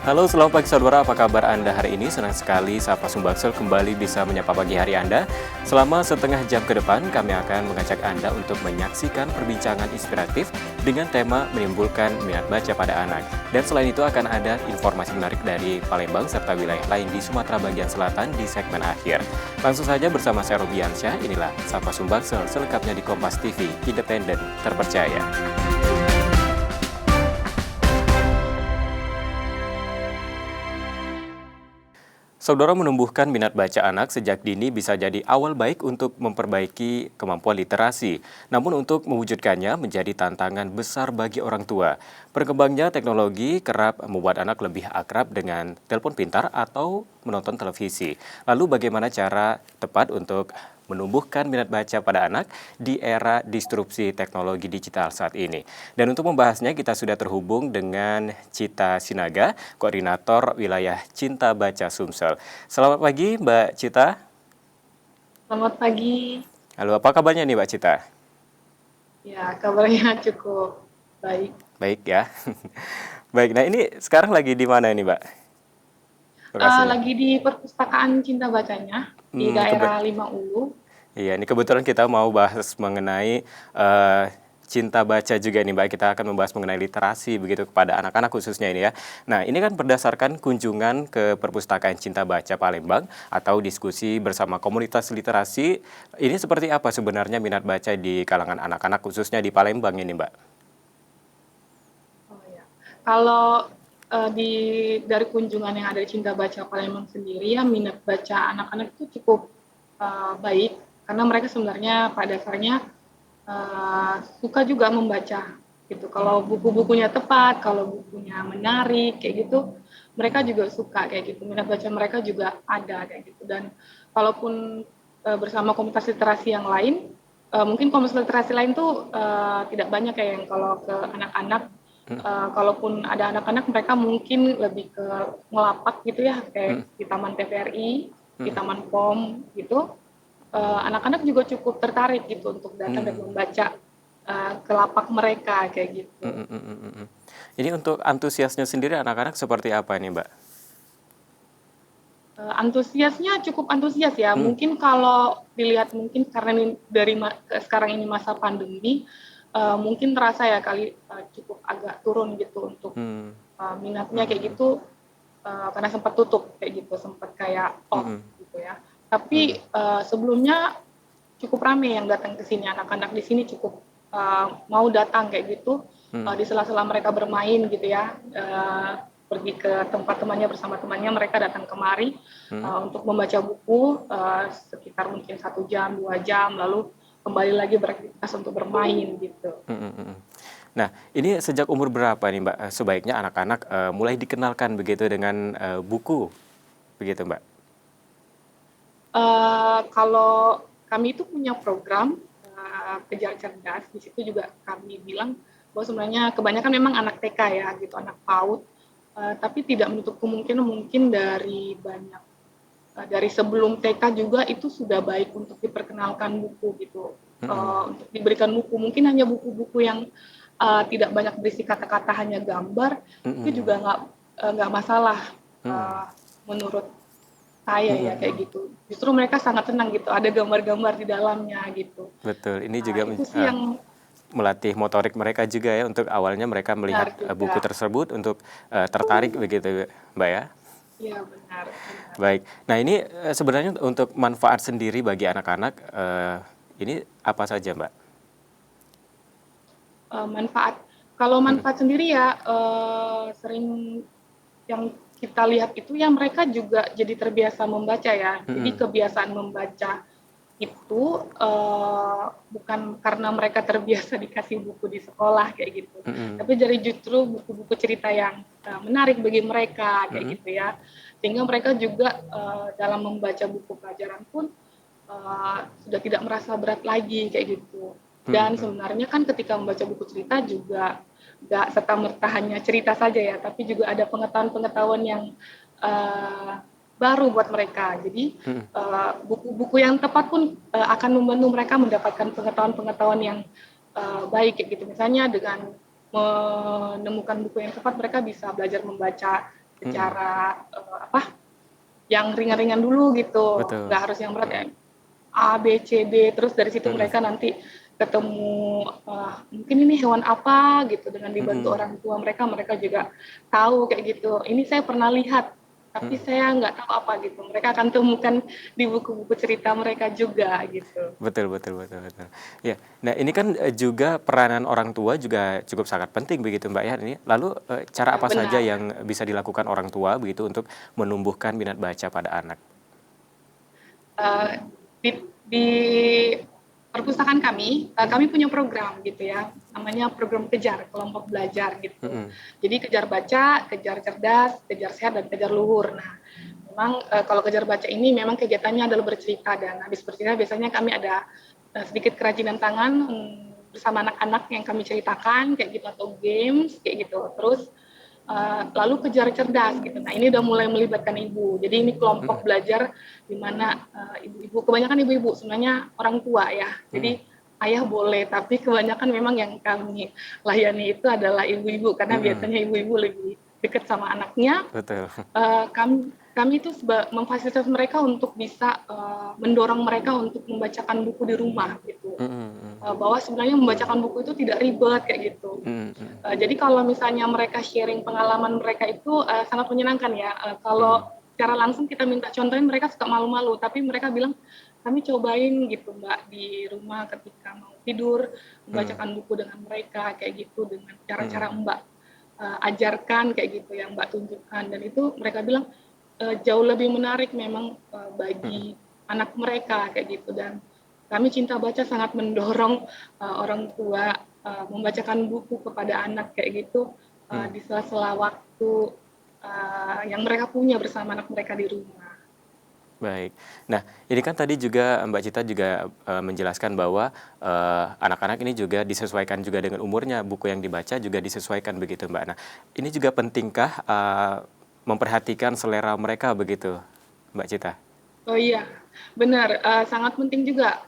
Halo, selamat pagi saudara. Apa kabar Anda hari ini? Senang sekali Sapa Sumbaksel kembali bisa menyapa pagi hari Anda. Selama setengah jam ke depan, kami akan mengajak Anda untuk menyaksikan perbincangan inspiratif dengan tema menimbulkan minat baca pada anak. Dan selain itu akan ada informasi menarik dari Palembang serta wilayah lain di Sumatera bagian selatan di segmen akhir. Langsung saja bersama saya Robiansyah, inilah Sapa Sumbaksel selengkapnya di Kompas TV, independen, terpercaya. Saudara, menumbuhkan minat baca anak sejak dini bisa jadi awal baik untuk memperbaiki kemampuan literasi. Namun untuk mewujudkannya menjadi tantangan besar bagi orang tua. Berkembangnya teknologi kerap membuat anak lebih akrab dengan telepon pintar atau menonton televisi. Lalu bagaimana cara tepat untuk menumbuhkan minat baca pada anak di era disrupsi teknologi digital saat ini. Dan untuk membahasnya kita sudah terhubung dengan Cita Sinaga, Koordinator Wilayah Cinta Baca Sumsel. Selamat pagi Mbak Cita. Selamat pagi. Halo, apa kabarnya nih Mbak Cita? Ya, kabarnya cukup baik. Baik ya. Baik, nah ini sekarang lagi di mana ini Mbak? Lokasinya? Lagi di perpustakaan Cinta Bacanya di Hmm, daerah Lima Ulu. Iya, ini kebetulan kita mau bahas mengenai cinta baca juga nih Mbak. Kita akan membahas mengenai literasi begitu kepada anak-anak khususnya ini ya. Nah, ini kan berdasarkan kunjungan ke Perpustakaan Cinta Baca Palembang atau diskusi bersama komunitas literasi. Ini seperti apa sebenarnya minat baca di kalangan anak-anak khususnya di Palembang ini Mbak? Oh ya. Kalau dari kunjungan yang ada di Cinta Baca Palembang sendiri ya minat baca anak-anak itu cukup baik karena mereka sebenarnya pada dasarnya suka juga membaca gitu. Kalau buku-bukunya tepat, kalau bukunya menarik kayak gitu, mereka juga suka kayak gitu. Minat baca mereka juga ada kayak gitu. Dan kalaupun bersama komunitas literasi yang lain, mungkin komunitas literasi lain tuh tidak banyak kayak yang kalau ke anak-anak. Kalaupun ada anak-anak mereka mungkin lebih ke ngelapak gitu ya kayak di Taman TVRI, di Taman POM gitu. Anak-anak juga cukup tertarik gitu untuk datang dan membaca ke lapak mereka kayak gitu. Ini untuk antusiasnya sendiri anak-anak seperti apa nih Mbak? Antusiasnya cukup antusias ya. Hmm, Mungkin kalau dilihat mungkin karena ini dari sekarang ini masa pandemi, mungkin terasa ya kali cukup agak turun gitu untuk hmm, minatnya kayak hmm, gitu karena sempat tutup kayak gitu, sempat kayak off hmm, gitu ya. hmm, Tapi sebelumnya cukup ramai yang datang ke sini, anak-anak di sini cukup mau datang kayak gitu hmm, di sela-sela mereka bermain gitu ya. Pergi ke tempat temannya bersama temannya, mereka datang kemari hmm, untuk membaca buku sekitar mungkin 1 jam, 2 jam, lalu kembali lagi beraktivitas untuk bermain gitu. hmm, hmm, hmm. Nah, ini sejak umur berapa nih Mbak, sebaiknya anak-anak, mulai dikenalkan begitu dengan, buku, begitu Mbak? Kalau kami itu punya program kejar cerdas, di situ juga kami bilang bahwa sebenarnya kebanyakan memang anak TK ya gitu, anak PAUD, tapi tidak menutup kemungkinan mungkin dari sebelum TK juga itu sudah baik untuk diperkenalkan buku gitu, Mhm, untuk diberikan buku mungkin hanya buku-buku yang tidak banyak berisi kata-kata hanya gambar itu mhm, juga nggak masalah mhm, menurut saya mhm, ya kayak mhm. gitu. Justru mereka sangat senang gitu, ada gambar-gambar di dalamnya gitu. Betul, ini Nah, juga itu sih yang melatih motorik mereka juga ya, untuk awalnya mereka benar melihat, buku juga. tersebut untuk, tertarik begitu Mbak ya? Iya benar, benar. Baik. Nah ini, sebenarnya untuk manfaat sendiri bagi anak-anak, ini apa saja Mbak? Manfaat kalau Mhm, manfaat sendiri ya sering yang kita lihat itu ya mereka juga jadi terbiasa membaca ya. Jadi mhm, kebiasaan membaca itu bukan karena mereka terbiasa dikasih buku di sekolah kayak gitu, mhm, tapi dari justru buku-buku cerita yang menarik bagi mereka kayak mhm, gitu ya, sehingga mereka juga dalam membaca buku pelajaran pun sudah tidak merasa berat lagi kayak gitu. mhm, Dan mhm, sebenarnya kan ketika membaca buku cerita juga nggak serta merta hanya cerita saja ya, tapi juga ada pengetahuan-pengetahuan yang uh, baru buat mereka. Jadi mhm, buku-buku yang tepat pun akan membantu mereka mendapatkan pengetahuan-pengetahuan yang baik kayak gitu. Misalnya dengan menemukan buku yang tepat mereka bisa belajar membaca Mhm. secara yang ringan-ringan dulu gitu, Betul. nggak harus yang berat ya. A, B, C, D, terus dari situ Mhm. mereka nanti ketemu, mungkin ini hewan apa gitu, dengan dibantu Mhm. orang tua mereka, mereka juga tahu kayak gitu, "Ini saya pernah lihat, tapi Mhm. saya nggak tahu apa," gitu. Mereka akan temukan di buku-buku cerita mereka juga gitu. Betul betul betul betul. Ya, nah ini kan, juga peranan orang tua juga cukup sangat penting begitu, Mbak, ya, ini. Lalu, cara Ya apa saja benar. yang bisa dilakukan orang tua begitu untuk menumbuhkan minat baca pada anak? Eee, di perpustakaan kami punya program gitu ya, namanya program kejar, kelompok belajar gitu. Mhm. Jadi kejar baca, kejar cerdas, kejar sehat, dan kejar luhur. Nah, memang, kalau kejar baca ini memang kegiatannya adalah bercerita, dan habis bercerita biasanya kami ada, sedikit kerajinan tangan, bersama anak-anak yang kami ceritakan kayak gitu, atau games kayak gitu. Terus, lalu kejar cerdas gitu. Nah, ini udah mulai melibatkan ibu. Jadi ini kelompok Mhm. belajar di mana, ibu-ibu, kebanyakan ibu-ibu, sebenarnya orang tua ya. Mhm. Jadi ayah boleh, tapi kebanyakan memang yang kami layani itu adalah ibu-ibu, karena Mhm. biasanya ibu-ibu lebih dekat sama anaknya. Betul. Kami itu memfasilitasi mereka untuk bisa, mendorong mereka untuk membacakan buku di rumah gitu. Mhm mhm. Bahwa sebenarnya membacakan buku itu tidak ribet kayak gitu. Mhm mhm. Jadi kalau misalnya mereka sharing pengalaman mereka itu, sangat menyenangkan ya, Mhm. kalau secara langsung kita minta contohin mereka suka malu-malu, tapi mereka bilang, "Kami cobain gitu Mbak, di rumah ketika mau tidur, Mhm. membacakan buku dengan mereka," kayak gitu, dengan cara-cara Mhm. Mbak, ajarkan kayak gitu, yang Mbak tunjukkan, dan itu mereka bilang, jauh lebih menarik memang, bagi Mhm. anak mereka kayak gitu. Dan kami Cinta Baca sangat mendorong, orang tua, membacakan buku kepada anak kayak gitu, Mhm. di sela-sela waktu, yang mereka punya bersama anak mereka di rumah. Baik. Nah, ini kan tadi juga Mbak Cita juga, menjelaskan bahwa, anak-anak ini juga disesuaikan juga dengan umurnya, buku yang dibaca juga disesuaikan begitu, Mbak. Nah, ini juga pentingkah, memperhatikan selera mereka begitu, Mbak Cita? Oh iya, benar, sangat penting juga,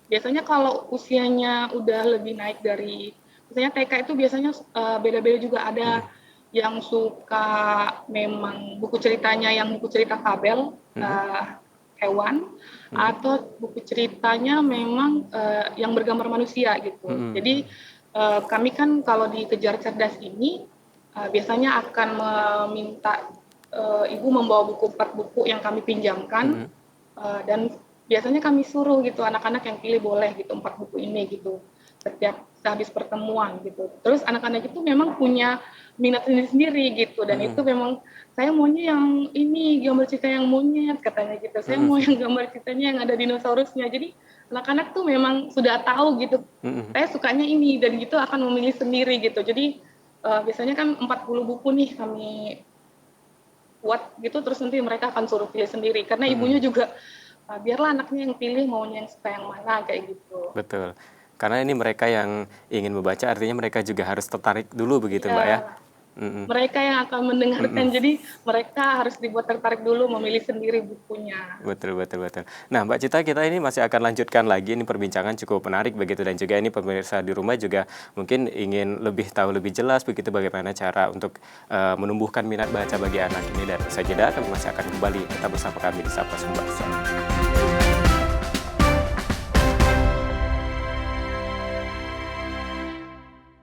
biasanya kalau usianya udah lebih naik dari misalnya TK itu biasanya, beda-beda juga, ada Mhm. yang suka memang buku ceritanya yang buku cerita fabel, Mhm. hewan, Mhm. atau buku ceritanya memang, yang bergambar manusia gitu. Mhm Jadi, mhm. kami kan kalau di Kejar Cerdas ini, biasanya akan meminta, ibu membawa buku 4 buku yang kami pinjamkan, Mhm. dan biasanya kami suruh gitu anak-anak yang pilih boleh gitu 4 buku ini gitu, setiap sehabis pertemuan gitu. Terus anak-anak itu memang punya minat sendiri-sendiri gitu, dan itu Mhm. memang, "Saya maunya yang ini, gambar cerita yang monyet," katanya gitu, "saya mau Mhm. yang gambar ceritanya yang ada dinosaurusnya." Jadi anak-anak tuh memang sudah tahu gitu, Mhm. "Saya sukanya ini," dan gitu akan memilih sendiri gitu. Jadi, biasanya kan 40 buku nih kami buat gitu, terus nanti mereka akan suruh pilih sendiri, karena ibunya Mhm. juga, biarlah anaknya yang pilih maunya yang suka yang mana, kayak gitu. Betul. Karena ini mereka yang ingin membaca, artinya mereka juga harus tertarik dulu begitu, Mbak, Iya, ya? Mhm. mereka yang akan mendengarkan, Mhm. jadi mereka harus dibuat tertarik dulu memilih sendiri bukunya. Betul betul betul. Nah, Mbak Cita, kita ini masih akan lanjutkan lagi, ini perbincangan cukup menarik begitu, dan juga ini pemirsa di rumah juga mungkin ingin lebih tahu lebih jelas begitu bagaimana cara untuk, menumbuhkan minat baca bagi anak ini, dan usai jeda kami masih akan kembali tetap bersama kami di Sapa Sumber.